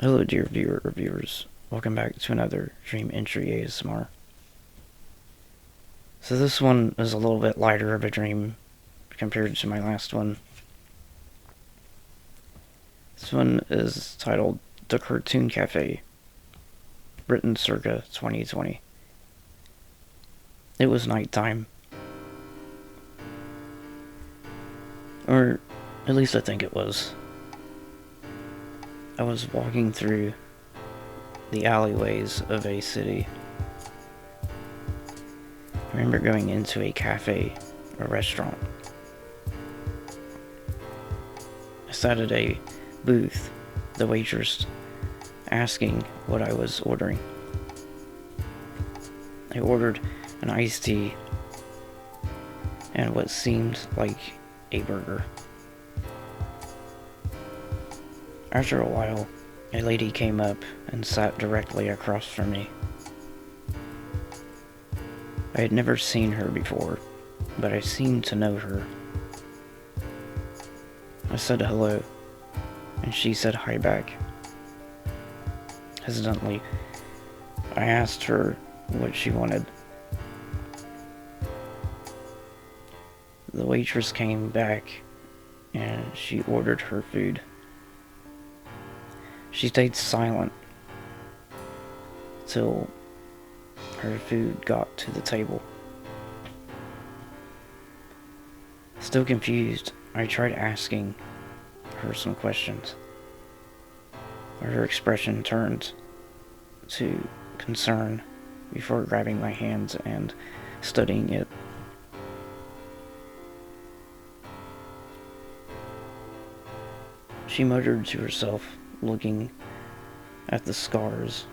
Hello dear viewer or viewers, welcome back to another Dream Entry ASMR. So this one is a little bit lighter of a dream compared to my last one. This one is titled The Cartoon Cafe, written circa 2020. It was nighttime. Or at least I think it was. I was walking through the alleyways of a city. I remember going into a cafe, a restaurant. I sat at a booth, the waitress asking what I was ordering. I ordered an iced tea and what seemed like a burger. After a while, a lady came up and sat directly across from me. I had never seen her before, but I seemed to know her. I said hello, and she said hi back. Hesitantly, I asked her what she wanted. The waitress came back, and she ordered her food. She stayed silent till her food got to the table. Still confused, I tried asking her some questions, but her expression turned to concern before grabbing my hands and studying it. She muttered to herself, looking at the scars,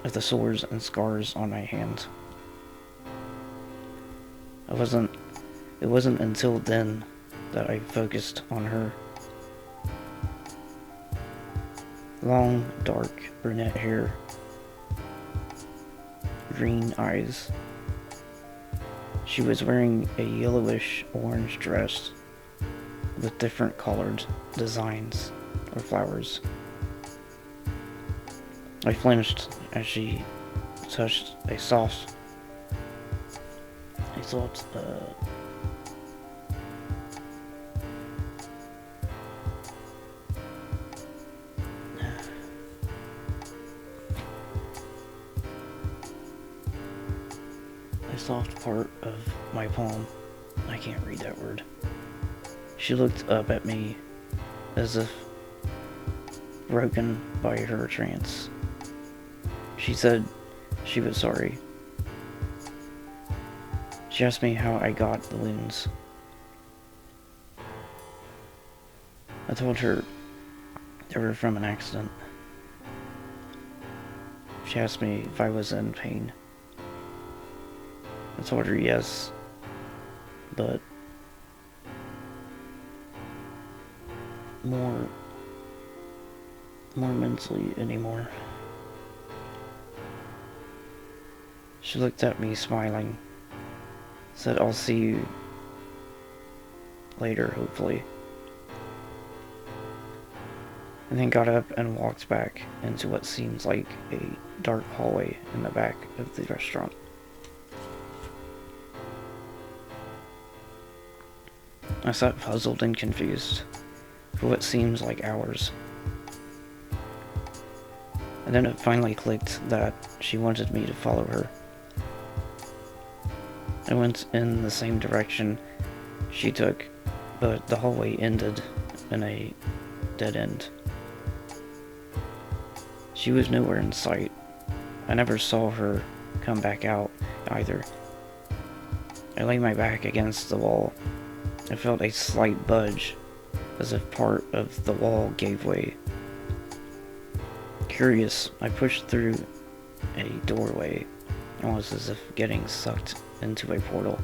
at the sores and scars on my hands. It wasn't until then that I focused on her. Long, dark, brunette hair, green eyes. She was wearing a yellowish orange dress with different colored designs or flowers. I flinched as she touched a soft a soft part of my palm. I can't read that word. She looked up at me as if broken by her trance. She said she was sorry. She asked me how I got the wounds. I told her they were from an accident. She asked me if I was in pain. I told her yes, but more mentally anymore. She looked at me smiling, said I'll see you later, hopefully, and then got up and walked back into what seems like a dark hallway in the back of the restaurant. I sat puzzled and confused for what seems like hours. And then it finally clicked that she wanted me to follow her. I went in the same direction she took, but the hallway ended in a dead end. She was nowhere in sight. I never saw her come back out either. I lay my back against the wall. I felt a slight budge, as if part of the wall gave way. Curious, I pushed through a doorway, almost as if getting sucked into a portal.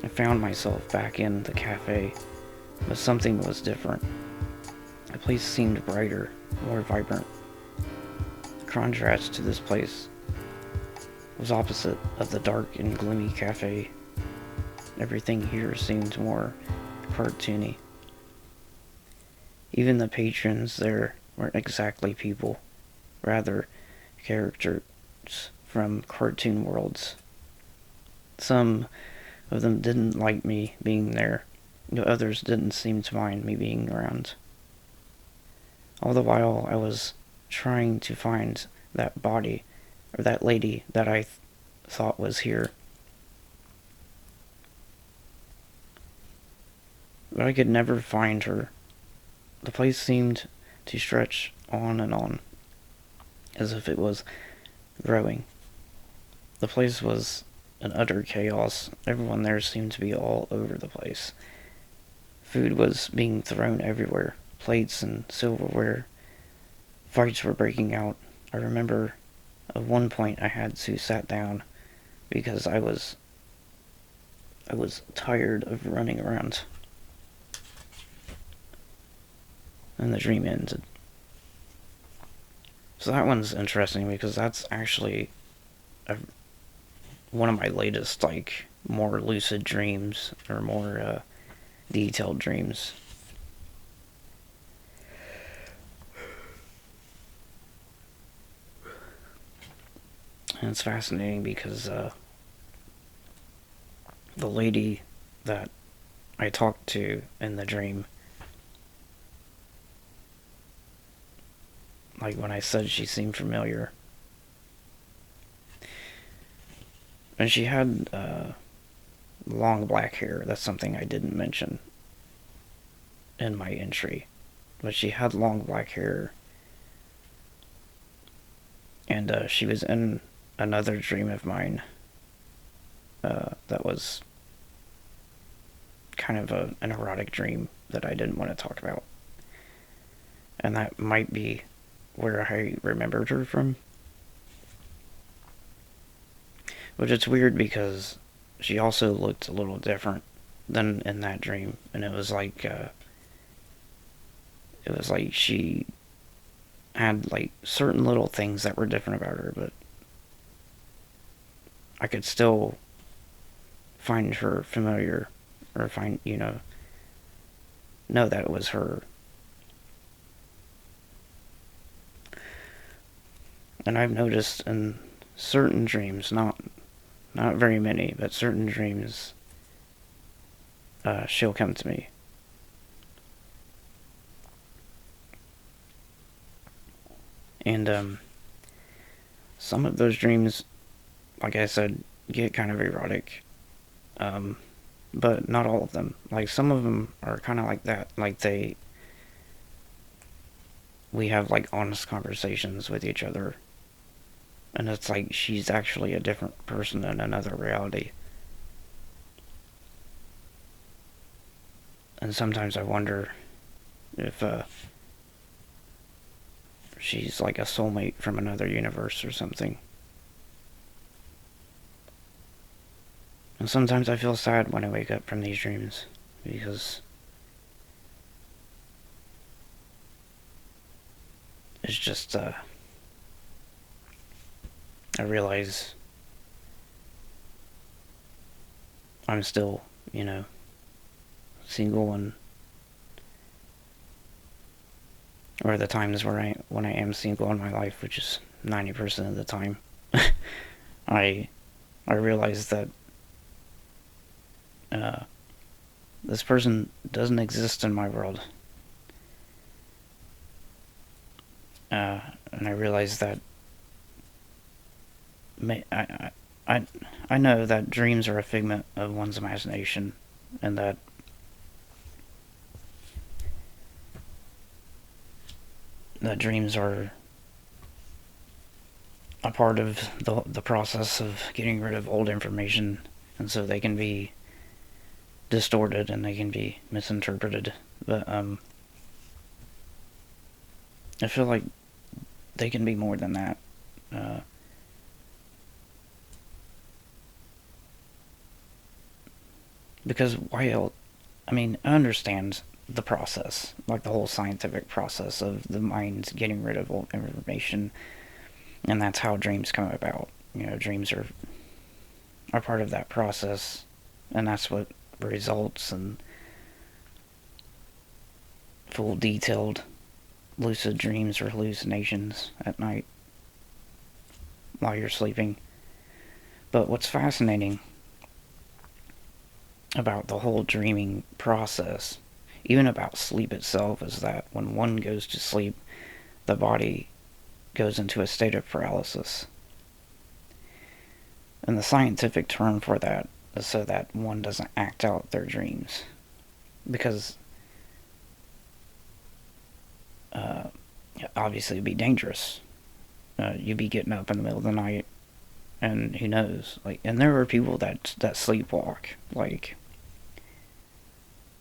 I found myself back in the cafe, but something was different. The place seemed brighter, more vibrant. The contrast to this place was opposite of the dark and gloomy cafe. Everything here seemed more cartoony. Even the patrons there weren't exactly people, rather characters from cartoon worlds. Some of them didn't like me being there, though others didn't seem to mind me being around. All the while I was trying to find that body, or that lady that I thought was here. But I could never find her. The place seemed to stretch on, as if it was growing. The place was an utter chaos. Everyone there seemed to be all over the place. Food was being thrown everywhere. Plates and silverware. Fights were breaking out. I remember at one point I had to sit down because I was tired of running around. And the dream ended. So that one's interesting because that's actually one of my latest, like, more lucid dreams, or more detailed dreams. And it's fascinating because the lady that I talked to in the dream, like when I said she seemed familiar, and she had long black hair. That's something I didn't mention in my entry, but she had long black hair, and she was in another dream of mine that was kind of an erotic dream that I didn't want to talk about. And that might be where I remembered her from. Which it's weird because she also looked a little different than in that dream. And it was like she had like certain little things that were different about her, but I could still find her familiar, or find, know that it was her. And I've noticed in certain dreams, not very many, but certain dreams, she'll come to me. And some of those dreams, like I said, get kind of erotic. But not all of them. Like, some of them are kind of like that. Like, we have like honest conversations with each other, and it's like she's actually a different person in another reality. And sometimes I wonder if she's like a soulmate from another universe or something. And sometimes I feel sad when I wake up from these dreams, because it's just, I realize I'm still, single, and or the times when I am single in my life, which is 90% of the time, I realize that this person doesn't exist in my world. And I realize that I know that dreams are a figment of one's imagination, and that dreams are a part of the process of getting rid of old information, and so they can be distorted and they can be misinterpreted. But I feel like they can be more than that. Because why else? I mean, I understand the process, like the whole scientific process of the mind getting rid of old information, and that's how dreams come about. Dreams are part of that process, and that's what results full detailed lucid dreams or hallucinations at night while you're sleeping. But what's fascinating about the whole dreaming process, even about sleep itself, is that when one goes to sleep, the body goes into a state of paralysis. And the scientific term for that is so that one doesn't act out their dreams. Because obviously it'd be dangerous. You'd be getting up in the middle of the night, and who knows? Like, and there are people that sleepwalk. Like,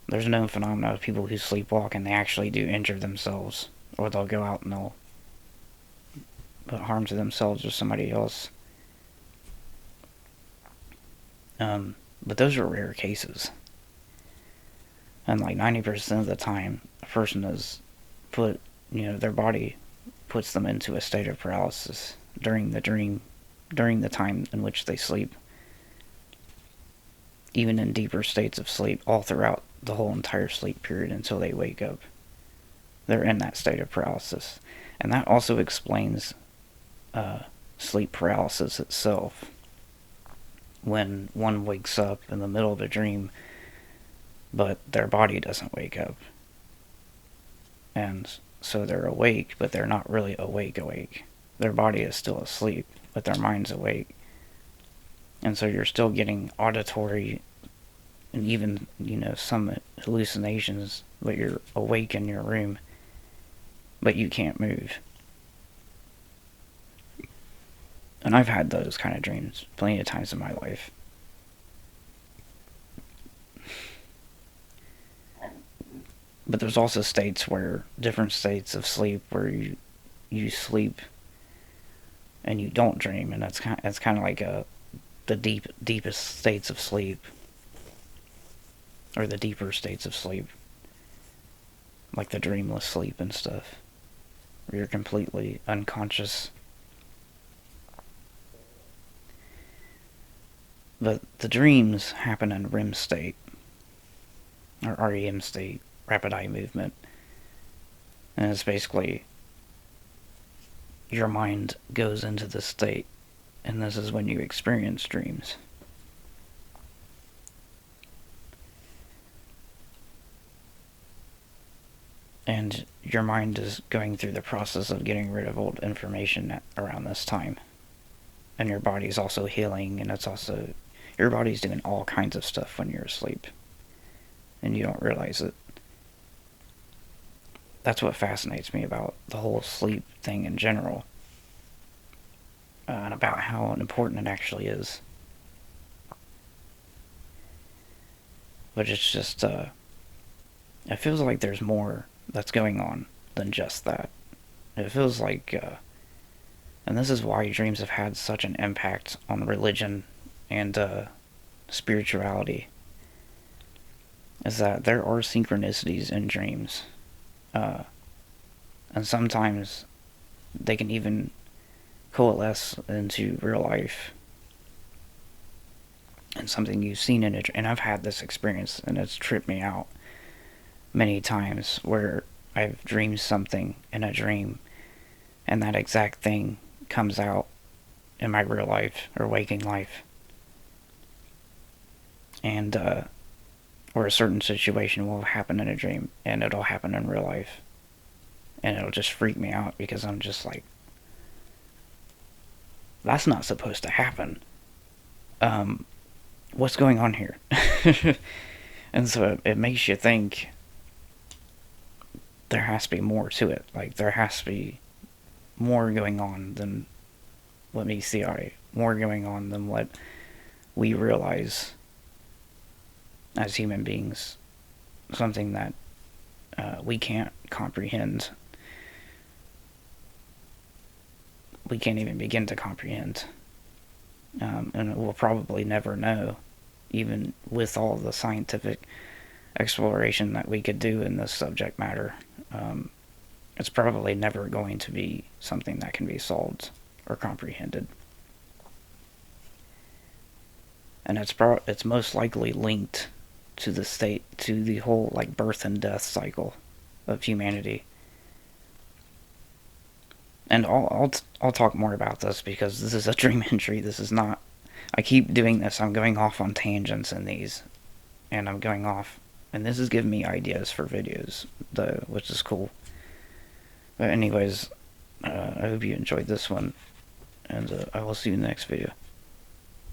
there's no phenomena of people who sleepwalk and they actually do injure themselves, or they'll go out and they'll put harm to themselves or somebody else. But those are rare cases. And like 90% of the time, a person is put, their body puts them into a state of paralysis during the dream, during the time in which they sleep. Even in deeper states of sleep, all throughout the whole entire sleep period until they wake up, they're in that state of paralysis. And that also explains sleep paralysis itself. When one wakes up in the middle of a dream, but their body doesn't wake up. And so they're awake, but they're not really awake. Their body is still asleep, but their mind's awake. And so you're still getting auditory and even, some hallucinations, but you're awake in your room, but you can't move. And I've had those kind of dreams plenty of times in my life. But there's also different states of sleep where you sleep and you don't dream, and it's kind of like the deepest states of sleep, or the deeper states of sleep, like the dreamless sleep and stuff, where you're completely unconscious. But the dreams happen in REM state, or REM state, rapid eye movement. And it's basically your mind goes into this state, and this is when you experience dreams. And your mind is going through the process of getting rid of old information around this time. And your body's also healing, and your body's doing all kinds of stuff when you're asleep. And you don't realize it. That's what fascinates me about the whole sleep thing in general. And about how important it actually is. But it's just, it feels like there's more that's going on than just that. It feels like, and this is why dreams have had such an impact on religion and spirituality, is that there are synchronicities in dreams. And sometimes they can even coalesce into real life. And something you've seen in it. And I've had this experience, and it's tripped me out many times, where I've dreamed something in a dream, and that exact thing comes out in my real life or waking life. And or a certain situation will happen in a dream, and it'll happen in real life, and it'll just freak me out, because I'm just like, that's not supposed to happen. What's going on here? And so it makes you think there has to be more to it. Like, there has to be more going on than what meets the eye. More going on than what we realize as human beings. Something that we can't comprehend. We can't even begin to comprehend. And we'll probably never know, even with all the scientific exploration that we could do in this subject matter. It's probably never going to be something that can be solved or comprehended. And it's most likely linked to the whole, like, birth and death cycle of humanity. And I'll talk more about this because this is a dream entry. This is not. I keep doing this. I'm going off on tangents in these, and I'm going off, and this is giving me ideas for videos, though, which is cool. But anyways, I hope you enjoyed this one, and I will see you in the next video.